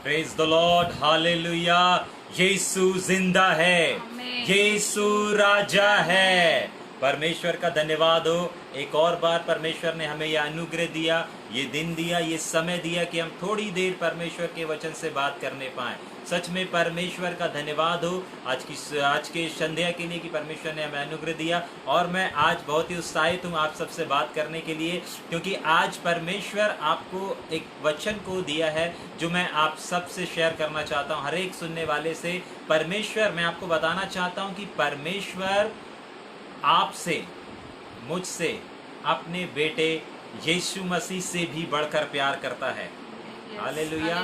Praise the lord, hallelujah. यीशु जिंदा है, यीशु राजा है। परमेश्वर का धन्यवाद हो। एक और बार परमेश्वर ने हमें यह अनुग्रह दिया, ये दिन दिया, ये समय दिया कि हम थोड़ी देर परमेश्वर के वचन से बात करने पाएं। सच में परमेश्वर का धन्यवाद हो आज के संध्या के लिए कि परमेश्वर ने हमें अनुग्रह दिया। और मैं आज बहुत ही उत्साहित हूँ आप सबसे बात करने के लिए, क्योंकि आज परमेश्वर आपको एक वचन को दिया है जो मैं आप सबसे शेयर करना चाहता हूँ, हर एक सुनने वाले से। परमेश्वर, मैं आपको बताना चाहता हूँ कि परमेश्वर आपसे, मुझसे, अपने बेटे यीशु मसीह से भी बढ़कर प्यार करता है। हालेलुया।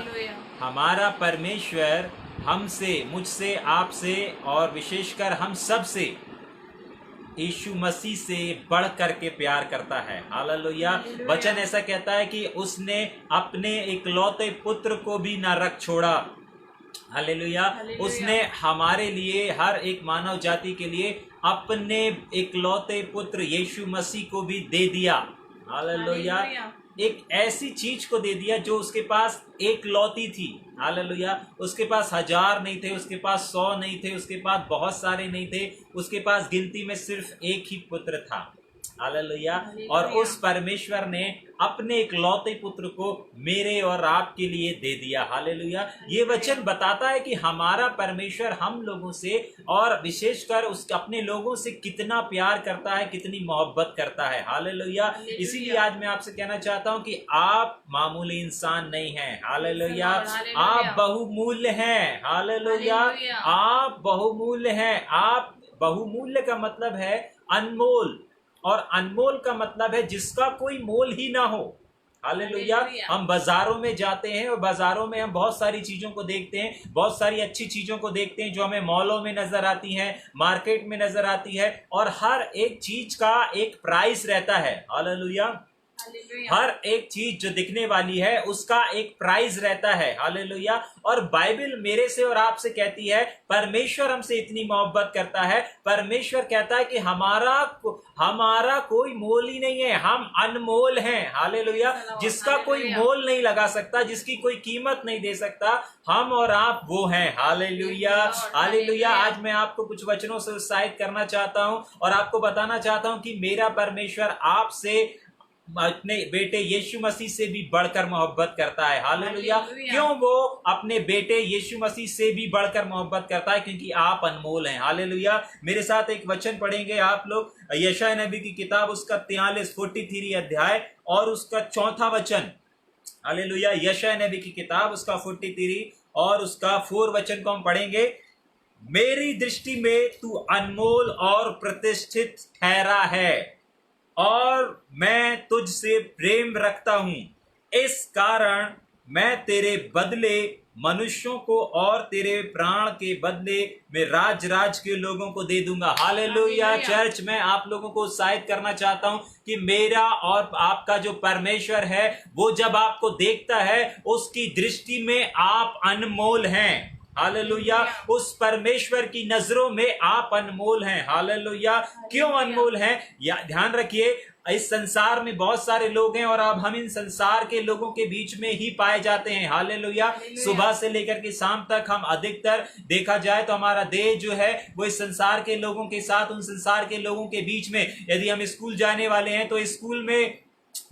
हमारा परमेश्वर हमसे, मुझसे, आपसे और विशेषकर हम सब से यीशु मसीह से बढ़ करके प्यार करता है। हालेलुया। वचन ऐसा कहता है कि उसने अपने इकलौते पुत्र को भी न रख छोड़ा। हालेलुया। उसने हमारे लिए, हर एक मानव जाति के लिए अपने इकलौते पुत्र यीशु मसीह को भी दे दिया। हालेलुया। एक ऐसी चीज को दे दिया जो उसके पास एक लौती थी। हालेलुया। उसके पास 1000 नहीं थे, उसके पास 100 नहीं थे, उसके पास बहुत सारे नहीं थे, उसके पास गिनती में सिर्फ एक ही पुत्र था। हालेलुया। और उस परमेश्वर ने अपने इकलौते पुत्र को मेरे और आपके लिए दे दिया। हालेलुया। ये वचन बताता है कि हमारा परमेश्वर हम लोगों से और विशेषकर उसके अपने लोगों से कितना प्यार करता है, कितनी मोहब्बत करता है। हालेलुया। इसीलिए आज मैं आपसे कहना चाहता हूं कि आप मामूली इंसान नहीं हैं। हालेलुया। आप बहुमूल्य हैं। हालेलुया। आप बहुमूल्य हैं। आप बहुमूल्य का मतलब है अनमोल, और अनमोल का मतलब है जिसका कोई मोल ही ना हो। हालेलुया। हम बाजारों में जाते हैं और बाजारों में हम बहुत सारी चीजों को देखते हैं, बहुत सारी अच्छी चीजों को देखते हैं जो हमें मॉलों में नजर आती हैं, मार्केट में नजर आती है, और हर एक चीज का एक प्राइस रहता है। हालेलुया। हर एक चीज जो दिखने वाली है उसका एक प्राइस रहता है। हालेलुया। और बाइबल मेरे से और आपसे कहती है परमेश्वर हमसे इतनी मोहब्बत करता है। परमेश्वर कहता है कि हमारा कोई मोल ही नहीं है, हम अनमोल हैं। हालेलुया। जिसका कोई मोल नहीं लगा सकता, जिसकी कोई कीमत नहीं दे सकता, हम और आप वो हैं। हालेलुया। हालेलुया। आज मैं आपको कुछ वचनों से उत्साहित करना चाहता हूं और आपको बताना चाहता हूं कि मेरा परमेश्वर आपसे, अपने बेटे यीशु मसीह से भी बढ़कर मोहब्बत करता है। हालेलुया। क्यों वो अपने बेटे यीशु मसीह से भी बढ़कर मोहब्बत करता है? क्योंकि आप अनमोल हैं। हालेलुया। मेरे साथ एक वचन पढ़ेंगे आप लोग, यशायाह नबी की किताब, उसका 43 अध्याय और उसका 4 वचन। हालेलुया। यशायाह नबी की किताब, उसका 43 और उसका 4 वचन को हम पढ़ेंगे। मेरी दृष्टि में तू अनमोल और प्रतिष्ठित ठहरा है और मैं तुझसे प्रेम रखता हूं, इस कारण मैं तेरे बदले मनुष्यों को और तेरे प्राण के बदले में राज के लोगों को दे दूंगा। हालेलुया। चर्च, मैं आप लोगों को उत्साहित करना चाहता हूं कि मेरा और आपका जो परमेश्वर है वो जब आपको देखता है उसकी दृष्टि में आप अनमोल हैं। हालेलुया। उस परमेश्वर की नजरों में आप अनमोल हैं। हालेलुया। क्यों अनमोल हैं? ध्यान रखिए, इस संसार में बहुत सारे लोग हैं और अब हम इन संसार के लोगों के बीच में ही पाए जाते हैं। हालेलुया। सुबह से लेकर के शाम तक हम अधिकतर देखा जाए तो हमारा देह जो है वो इस संसार के लोगों के साथ, उन संसार के लोगों के बीच में, यदि हम स्कूल जाने वाले हैं तो स्कूल में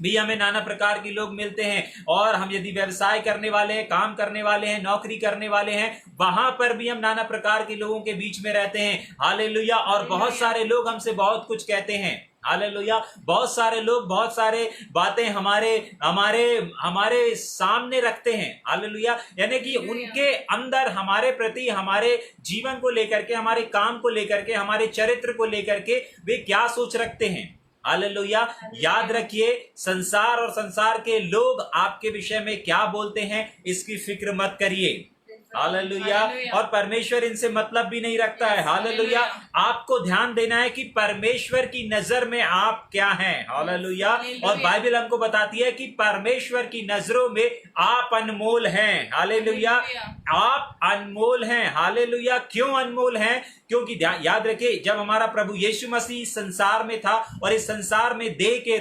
भी हमें नाना प्रकार के लोग मिलते हैं, और हम यदि व्यवसाय करने वाले हैं, काम करने वाले हैं, नौकरी करने वाले हैं, वहां पर भी हम नाना प्रकार के लोगों के बीच में रहते हैं। हालेलुया। और बहुत सारे लोग हमसे बहुत कुछ कहते हैं। हालेलुया। बहुत सारे लोग बहुत सारे बातें हमारे हमारे हमारे सामने रखते हैं। हालेलुया। यानी कि उनके अंदर हमारे प्रति, हमारे जीवन को लेकर के, हमारे काम को लेकर के, हमारे चरित्र को लेकर के वे क्या सोच रखते हैं। हालेलुया। याद रखिए, संसार और संसार के लोग आपके विषय में क्या बोलते हैं इसकी फिक्र मत करिए। हालेलुया। और परमेश्वर इनसे मतलब भी नहीं रखता है। हालेलुया। आपको ध्यान देना है कि परमेश्वर की नजर में आप क्या हैं। हालेलुया। और बाइबल हमको बताती है कि परमेश्वर की नजरों में आप अनमोल हैं। हालेलुया। आप अनमोल हैं। हालेलुया। क्यों अनमोल हैं? क्योंकि याद रखिए, जब हमारा प्रभु यीशु मसीह संसार में था और इस संसार में देह के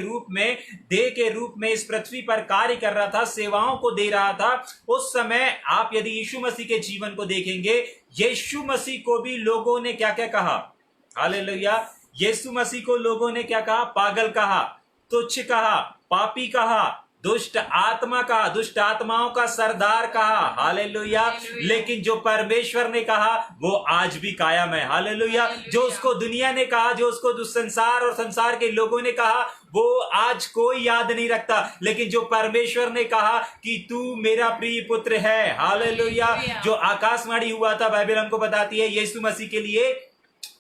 रूप में इस पृथ्वी पर कार्य कर रहा था, सेवाओं को दे रहा था, उस समय आप यदि यीशु मसीह के जीवन को देखेंगे, यीशु मसीह को भी लोगों ने क्या क्या कहा। हालेलुया। यीशु मसीह को लोगों ने क्या कहा? पागल कहा, तुच्छ कहा, पापी कहा, दुष्ट आत्मा कहा, दुष्ट आत्माओं का सरदार कहा। हालेलुया। लेकिन जो परमेश्वर ने कहा वो आज भी कायम है। हालेलुया। जो उसको दुनिया ने कहा, जो उसको संसार और संसार के लोगों ने कहा, वो आज कोई याद नहीं रखता। लेकिन जो परमेश्वर ने कहा कि तू मेरा प्रिय पुत्र है। हालेलुया। जो आकाशवाणी हुआ था, बाइबल हमको बताती है यीशु मसीह के लिए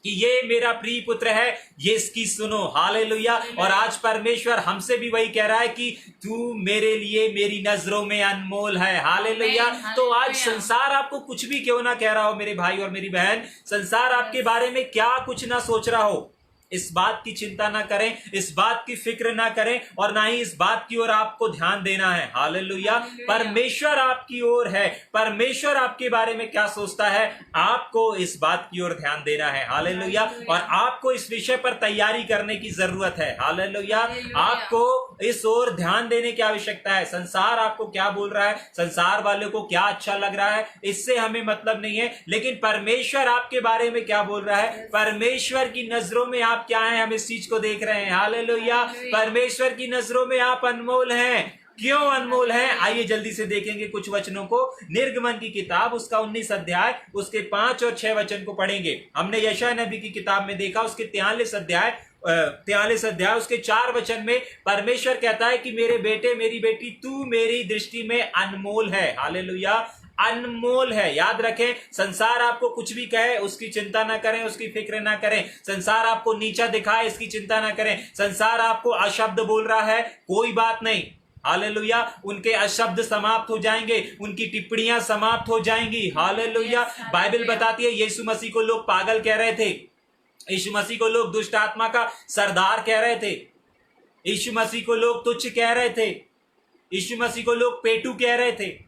कि ये मेरा प्रिय पुत्र है, ये इसकी सुनो। हालेलुया। और आज परमेश्वर हमसे भी वही कह रहा है कि तू मेरे लिए, मेरी नजरों में अनमोल है। हालेलुया। तो आज संसार आपको कुछ भी क्यों ना कह रहा हो मेरे भाई और मेरी बहन, संसार आपके बारे में क्या कुछ ना सोच रहा हो, इस बात की चिंता ना करें, इस बात की फिक्र ना करें, और ना ही इस बात की ओर आपको ध्यान देना है। हालेलुया। परमेश्वर आपकी ओर है। परमेश्वर आपके बारे में क्या सोचता है, आपको इस बात की ओर ध्यान देना है। हालेलुया। और आपको इस विषय पर तैयारी करने की जरूरत है। हालेलुया। आपको इस ओर ध्यान देने की आवश्यकता है। संसार आपको क्या बोल रहा है, संसार वालों को क्या अच्छा लग रहा है, इससे हमें मतलब नहीं है। लेकिन परमेश्वर आपके बारे में क्या बोल रहा है, परमेश्वर की नजरों में आप क्या हैं, हम इस चीज को देख रहे हैं। हालेलुया। परमेश्वर की नजरों में आप अनमोल हैं। क्यों अनमोल हैं? आइए जल्दी से देखेंगे कुछ वचनों को। निर्गमन की किताब उसका 19 अध्याय उसके 5 और 6 वचन को पढ़ेंगे। हमने यशायाह नबी की किताब में देखा, उसके 43 अध्याय उसके 4 वचन में परमेश्वर कहता है कि मेरे बेटे, मेरी बेटी, तू मेरी दृष्टि में अनमोल है। हालेलुया। अनमोल है। याद रखें, संसार आपको कुछ भी कहे उसकी चिंता ना करें, उसकी फिक्र ना करें। संसार आपको नीचा दिखाए, इसकी चिंता ना करें। संसार आपको अशब्द बोल रहा है, कोई बात नहीं। हालेलुया। उनके अशब्द समाप्त हो जाएंगे, उनकी टिप्पणियां समाप्त हो जाएंगी। हालेलुया। बाइबल बताती है यीशु मसीह को लोग पागल कह रहे थे, यीशु मसीह को लोग दुष्ट आत्मा का सरदार कह रहे थे, यीशु मसीह को लोग तुच्छ कह रहे थे, यीशु मसीह को लोग पेटू कह रहे थे,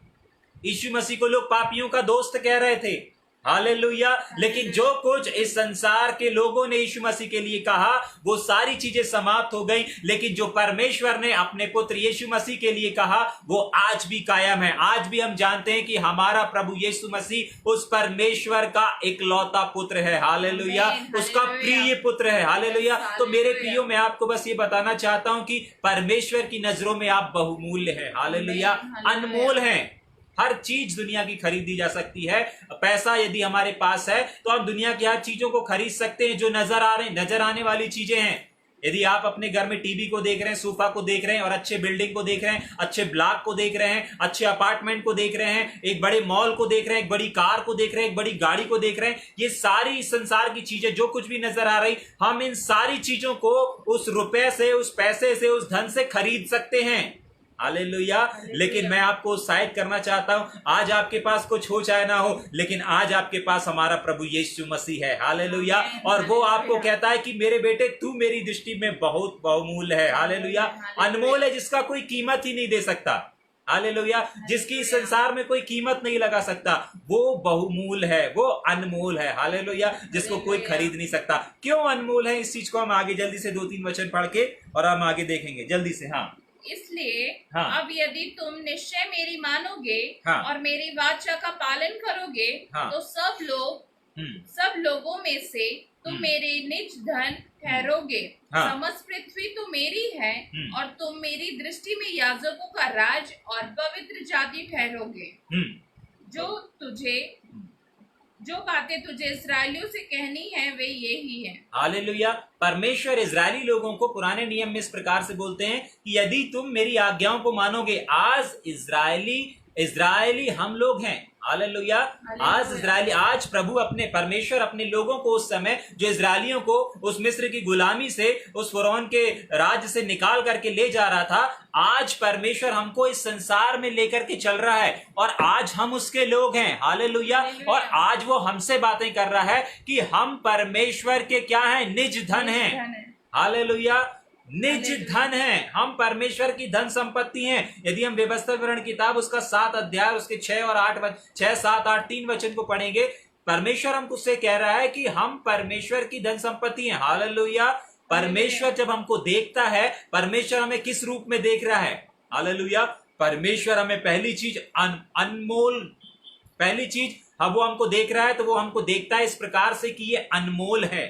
यीशु मसीह को लोग पापियों का दोस्त कह रहे थे। हालेलुया। लेकिन जो कुछ इस संसार के लोगों ने यीशु मसीह के लिए कहा, वो सारी चीजें समाप्त हो गई। लेकिन जो परमेश्वर ने अपने पुत्र यीशु मसीह के लिए कहा, वो आज भी कायम है। आज भी हम जानते हैं कि हमारा प्रभु यीशु मसीह उस परमेश्वर का इकलौता पुत्र है। हालेलुया। उसका प्रिय पुत्र है। हालेलुया। तो मेरे प्रियो, मैं आपको बस ये बताना चाहता हूं कि परमेश्वर की नजरों में आप बहुमूल्य हैं। हालेलुया। अनमोल हैं। हर चीज दुनिया की खरीदी जा सकती है। पैसा यदि हमारे पास है तो आप दुनिया की हर चीजों को खरीद सकते हैं जो नजर आने वाली चीजें हैं। यदि आप अपने घर में टीवी को देख रहे हैं, सोफा को देख रहे हैं, और अच्छे बिल्डिंग को देख रहे हैं, अच्छे ब्लॉक को देख रहे हैं, अच्छे अपार्टमेंट को देख रहे हैं, एक बड़े मॉल को देख रहे हैं, एक बड़ी कार को देख रहे हैं, एक बड़ी गाड़ी को देख रहे हैं, ये सारी संसार की चीजें जो कुछ भी नजर आ रही, हम इन सारी चीजों को उस रुपए से, उस पैसे से, उस धन से खरीद सकते हैं। हालेलुया। लेकिन मैं आपको उत्साहित करना चाहता हूं, आज आपके पास कुछ हो चाहे ना हो, लेकिन आज आपके पास हमारा प्रभु यीशु मसीह है। हालेलुया। और वो आपको कहता है कि मेरे बेटे, तू मेरी दृष्टि में बहुत बहुमूल्य है। हालेलुया। अनमोल है, जिसका कोई कीमत ही नहीं दे सकता। हालेलुया। जिसकी संसार में कोई कीमत नहीं लगा सकता, वो बहुमूल्य है, वो अनमोल है। हालेलुया। जिसको कोई खरीद नहीं सकता। क्यों अनमोल है, इस चीज को हम आगे जल्दी से 2-3 वचन पढ़ के और हम आगे देखेंगे जल्दी से। हाँ। इसलिए हाँ। अब यदि तुम निश्चय मेरी मानोगे, हाँ। और मेरी वाचा का पालन करोगे, हाँ। तो सब लोगों में से तुम मेरे निज धन ठहरोगे। हाँ। समस्त पृथ्वी तो मेरी है, और तुम मेरी दृष्टि में याजकों का राज और पवित्र जाति ठहरोगे। जो बातें तुझे इस्राएलियों से कहनी है वे ये ही है। हालेलुया। परमेश्वर इजरायली लोगों को पुराने नियम में इस प्रकार से बोलते हैं कि यदि तुम मेरी आज्ञाओं को मानोगे, आज इजरायली इजरायली हम लोग हैं। हालेलुया। आज इजरायली, आज प्रभु अपने परमेश्वर अपने लोगों को उस समय जो इजरायलियों को उस मिस्र की गुलामी से, उस फिरौन के राज्य से निकाल करके ले जा रहा था, आज परमेश्वर हमको इस संसार में लेकर के चल रहा है और आज हम उसके लोग हैं। हालेलुया। और आज वो हमसे बातें कर रहा है कि हम परमेश्वर के क्या हैं? निज धन हैं। हालेलुया। निज धन है, हम परमेश्वर की धन संपत्ति हैं। यदि हम व्यवस्था विवरण किताब उसका 7 अध्याय उसके 6 और 8 6 7 8 3 वचन को पढ़ेंगे, परमेश्वर हमको उससे कह रहा है कि हम परमेश्वर की धन संपत्ति हैं। हालेलुया। परमेश्वर जब हमको देखता है, परमेश्वर हमें किस रूप में देख रहा है? हालेलुया। परमेश्वर हमें पहली चीज अनमोल, पहली चीज वो हमको देख रहा है तो वो हमको देखता है इस प्रकार से कि ये अनमोल है।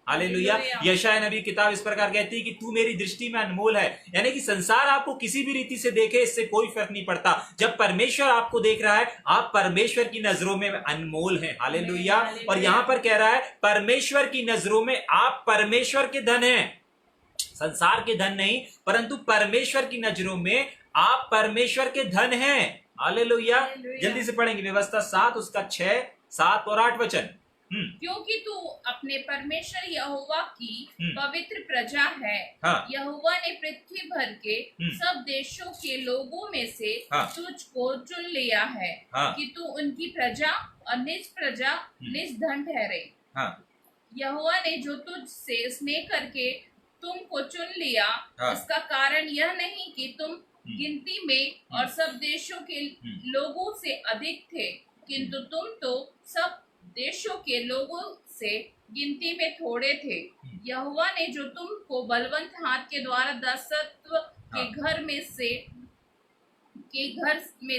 हालेलुया। यशायाह नबी किताब इस प्रकार कहती है कि तू मेरी दृष्टि में अनमोल है। यानी कि संसार आपको किसी भी रीति से देखे, इससे कोई फर्क नहीं पड़ता। जब परमेश्वर आपको देख रहा है, आप परमेश्वर की नजरों में अनमोल हैं। हालेलुया। और यहां पर कह रहा है परमेश्वर की नजरों में आप परमेश्वर के धन हैं, संसार के धन नहीं, परंतु परमेश्वर की नजरों में आप परमेश्वर के धन हैं। हालेलुया। जल्दी से पढ़ेंगे व्यवस्था 7 उसका 6 7 और 8 वचन। क्योंकि तू अपने परमेश्वर यहोवा की पवित्र प्रजा है। हाँ। यहोवा ने पृथ्वी भर के सब देशों के लोगों में से तुझको चुन लिया है कि तू उनकी प्रजा और निज प्रजा निज धन ठहरे। यहोवा ने जो तुझसे स्नेह करके तुमको चुन लिया, इसका कारण यह नहीं कि तुम गिनती में और सब देशों के लोगों से अधिक थे, किंतु तुम तो सब देशों के लोगों से गिनती में थोड़े थे। यहोवा ने जो तुमको बलवंत हाथ के द्वारा दासत्व के घर में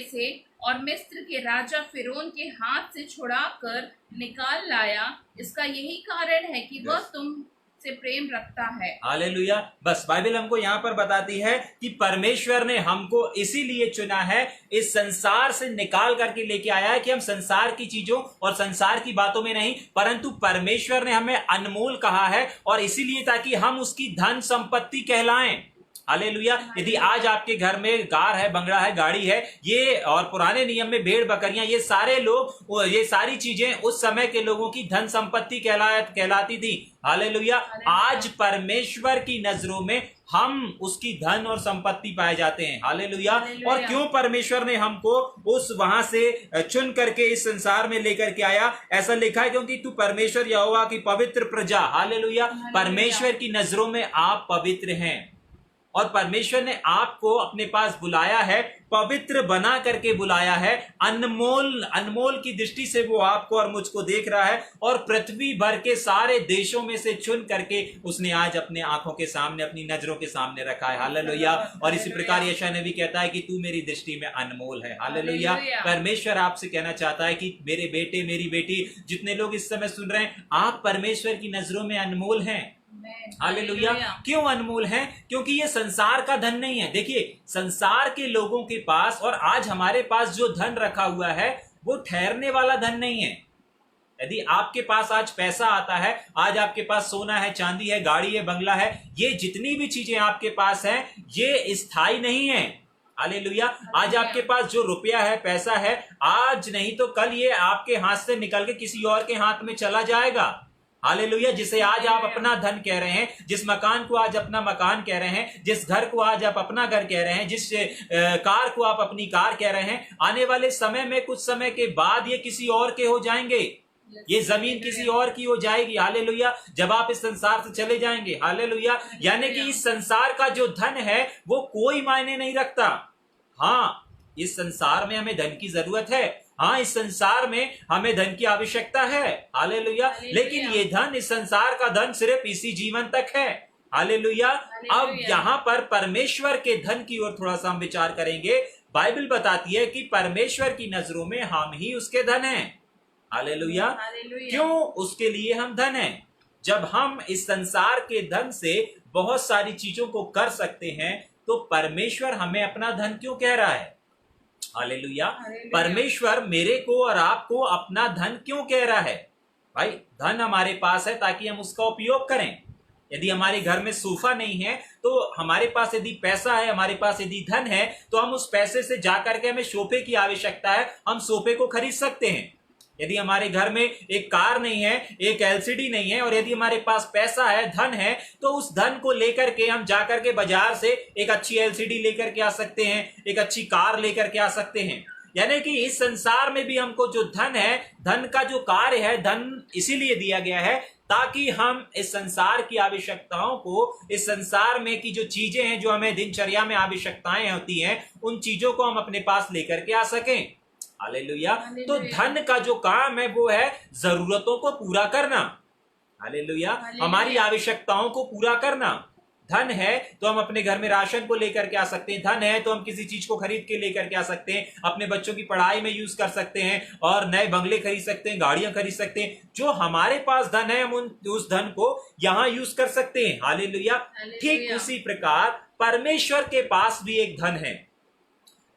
से और मिस्र के राजा फिरौन के हाथ से छुड़ाकर निकाल लाया, इसका यही कारण है कि वह तुम से प्रेम रखता है। हालेलुया। बस बाइबल हमको यहाँ पर बताती है कि परमेश्वर ने हमको इसीलिए चुना है, इस संसार से निकाल करके लेके आया है कि हम संसार की चीजों और संसार की बातों में नहीं, परंतु परमेश्वर ने हमें अनमोल कहा है, और इसीलिए ताकि हम उसकी धन संपत्ति कहलाएं। हालेलुया। यदि आज आपके घर में कार है, बंगला है, गाड़ी है, ये और पुराने नियम में भेड़ बकरियां, ये सारे लोग, ये सारी चीजें उस समय के लोगों की धन संपत्ति कहलाती थी। हालेलुया। आज परमेश्वर की नजरों में हम उसकी धन और संपत्ति पाए जाते हैं। हालेलुया। और क्यों परमेश्वर ने हमको उस वहां से चुन करके इस संसार में लेकर के आया? ऐसा लिखा है क्योंकि तू परमेश्वर यहोवा की पवित्र प्रजा। हालेलुया। परमेश्वर की नजरों में आप पवित्र हैं और परमेश्वर ने आपको अपने पास बुलाया है, पवित्र बना करके बुलाया है। अनमोल की दृष्टि से वो आपको और मुझको देख रहा है, और पृथ्वी भर के सारे देशों में से चुन करके उसने आज अपने आंखों के सामने, अपनी नजरों के सामने रखा है। हालेलुया। और इसी प्रकार यशायाह नबी कहता है कि तू मेरी दृष्टि में अनमोल है। हालेलुया। परमेश्वर आपसे कहना चाहता है कि मेरे बेटे, मेरी बेटी, जितने लोग इस समय सुन रहे हैं, आप परमेश्वर की नजरों में अनमोल हैं। हालेलुया। क्यों अनमोल है? क्योंकि ये संसार का धन नहीं है। देखिए, संसार के लोगों के पास और आज हमारे पास जो धन रखा हुआ है वो ठहरने वाला धन नहीं है। यदि आपके पास आज पैसा आता है, आज आपके पास सोना है, चांदी है, गाड़ी है, बंगला है, ये जितनी भी चीजें आपके पास हैं, ये स्थायी नहीं है। हालेलुया। आज आपके पास जो रुपया है, पैसा है, आज नहीं तो कल ये आपके हाथ से निकल के किसी और के हाथ में चला जाएगा। हालेलुया। जिसे आज आप अपना धन कह रहे हैं, जिस मकान को आज अपना मकान कह रहे हैं, जिस घर को आज आप अपना घर कह रहे हैं, जिस कार को आप अपनी कार कह रहे हैं, आने वाले समय में, कुछ समय के बाद ये किसी और के हो जाएंगे। ये जमीन किसी और की हो जाएगी। हालेलुया। जब आप इस संसार से चले जाएंगे। हालेलुया। यानी कि इस संसार का जो धन है वो कोई मायने नहीं रखता। हाँ, इस संसार में हमें धन की जरूरत है, हाँ, इस संसार में हमें धन की आवश्यकता है। हालेलुया। लेकिन ये धन, इस संसार का धन सिर्फ इसी जीवन तक है। हालेलुया। अब यहाँ पर परमेश्वर के धन की ओर थोड़ा सा हम विचार करेंगे। बाइबल बताती है कि परमेश्वर की नजरों में हम ही उसके धन हैं। हालेलुया। क्यों उसके लिए हम धन हैं? जब हम इस संसार के धन से बहुत सारी चीजों को कर सकते हैं, तो परमेश्वर हमें अपना धन क्यों कह रहा है? हालेलुया। परमेश्वर मेरे को और आपको अपना धन क्यों कह रहा है? भाई, धन हमारे पास है ताकि हम उसका उपयोग करें। यदि हमारे घर में सोफा नहीं है तो हमारे पास यदि पैसा है, हमारे पास यदि धन है, तो हम उस पैसे से जाकर के, हमें सोफे की आवश्यकता है, हम सोफे को खरीद सकते हैं। यदि हमारे घर में एक कार नहीं है, एक एलसीडी नहीं है, और यदि हमारे पास पैसा है, धन है, तो उस धन को लेकर के हम जाकर के बाजार से एक अच्छी एलसीडी लेकर के आ सकते हैं, एक अच्छी कार लेकर के आ सकते हैं। यानी कि इस संसार में भी हमको जो धन है, धन का जो कार्य है, धन इसीलिए दिया गया है ताकि हम इस संसार की आवश्यकताओं को, इस संसार में की जो चीजें हैं, जो हमें दिनचर्या में आवश्यकताएं होती हैं, उन चीजों को हम अपने पास लेकर के आ सकें। हालेलुया। तो धन का जो काम है वो है जरूरतों को पूरा करना। हालेलुया। हमारी आवश्यकताओं को पूरा करना। धन है तो हम अपने घर में राशन को लेकर के आ सकते हैं, धन है तो हम किसी चीज को खरीद के लेकर के आ सकते हैं, अपने बच्चों की पढ़ाई में यूज कर सकते हैं, और नए बंगले खरीद सकते हैं, गाड़ियां खरीद सकते हैं। जो हमारे पास धन है, हम उस धन को यहां यूज कर सकते हैं। हालेलुया। ठीक उसी प्रकार परमेश्वर के पास भी एक धन है।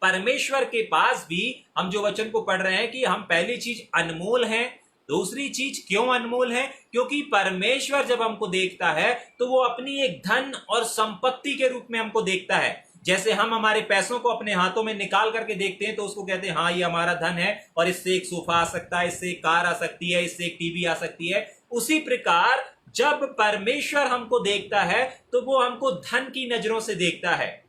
परमेश्वर के पास भी हम जो वचन को पढ़ रहे हैं कि हम पहली चीज अनमोल हैं। दूसरी चीज क्यों अनमोल है? क्योंकि परमेश्वर जब हमको देखता है तो वो अपनी एक धन और संपत्ति के रूप में हमको देखता है। जैसे हम हमारे पैसों को अपने हाथों में निकाल करके देखते हैं तो उसको कहते हैं हाँ ये हमारा धन है, और इससे एक सोफा आ सकता है, इससे एक कार आ सकती है, इससे एक टीवी आ सकती है। उसी प्रकार जब परमेश्वर हमको देखता है तो वो हमको धन की नजरों से देखता है।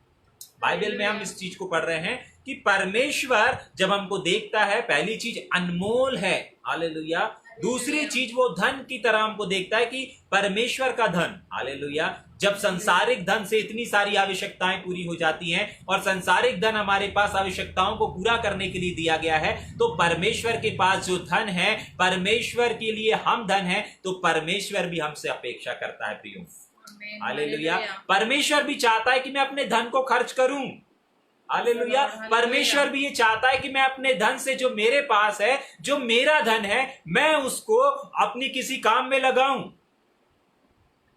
बाइबल में हम इस चीज को पढ़ रहे हैं कि परमेश्वर जब हमको देखता है, पहली चीज अनमोल है। हालेलुया। दूसरी चीज वो धन की तरह हमको देखता है कि परमेश्वर का धन। हालेलुया। जब संसारिक धन से इतनी सारी आवश्यकताएं पूरी हो जाती हैं और संसारिक धन हमारे पास आवश्यकताओं को पूरा करने के लिए दिया गया है, तो परमेश्वर के पास जो धन है, परमेश्वर के लिए हम धन है, तो परमेश्वर भी हमसे अपेक्षा करता है प्रियो। हालेलुया। परमेश्वर भी चाहता है कि मैं अपने धन को खर्च करूं। हालेलुया। परमेश्वर भी ये चाहता है कि मैं अपने धन से, जो मेरे पास है, जो मेरा धन है, मैं उसको अपनी किसी काम में लगाऊं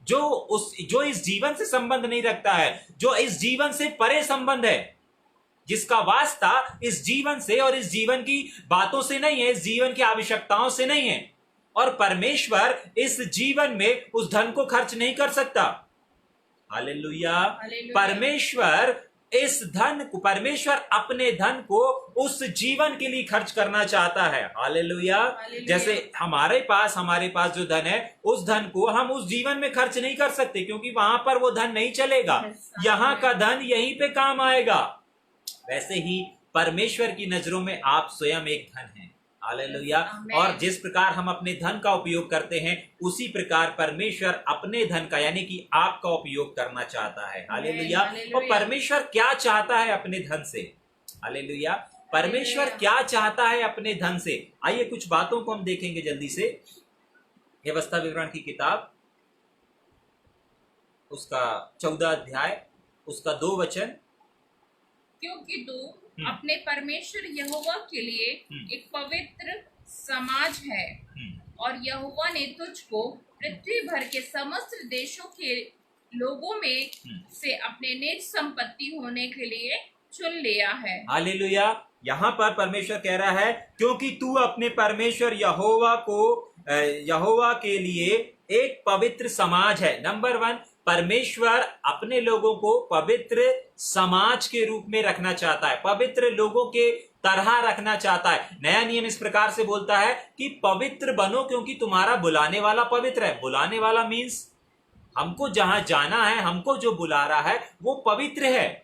जो इस जीवन से संबंध नहीं रखता है, जो इस जीवन से परे संबंध है, जिसका वास्ता इस जीवन से और इस जीवन की बातों से नहीं है, इस जीवन की आवश्यकताओं से नहीं है। और परमेश्वर इस जीवन में उस धन को खर्च नहीं कर सकता। हालेलुया। परमेश्वर अपने धन को उस जीवन के लिए खर्च करना चाहता है। हालेलुया। जैसे हमारे पास जो धन है, उस धन को हम उस जीवन में खर्च नहीं कर सकते, क्योंकि वहां पर वो धन नहीं चलेगा। यहाँ का धन यहीं पे काम आएगा। वैसे ही परमेश्वर की नजरों में आप स्वयं एक धन है। हालेलुया। और जिस प्रकार हम अपने धन का उपयोग करते हैं, उसी प्रकार परमेश्वर अपने धन का, यानी कि आपका उपयोग करना चाहता है। हालेलुया। और परमेश्वर क्या चाहता है अपने धन से? हालेलुया। परमेश्वर क्या चाहता है अपने धन से? आइए कुछ बातों को हम देखेंगे जल्दी से। व्यवस्था विवरण की किताब, उसका 14 अध्याय, उसका 2 वचन। क्योंकि तू अपने परमेश्वर यहोवा के लिए एक पवित्र समाज है, और यहोवा ने तुझको पृथ्वी भर के समस्त देशों के लोगों में से अपने निज संपत्ति होने के लिए चुन लिया है। हालेलुया। यहाँ पर परमेश्वर कह रहा है क्योंकि तू अपने परमेश्वर यहोवा के लिए एक पवित्र समाज है। नंबर 1, परमेश्वर अपने लोगों को पवित्र समाज के रूप में रखना चाहता है, पवित्र लोगों के तरह रखना चाहता है। नया नियम इस प्रकार से बोलता है कि पवित्र बनो क्योंकि तुम्हारा बुलाने वाला पवित्र है। बुलाने वाला मीन्स हमको जहां जाना है, हमको जो बुला रहा है वो पवित्र है।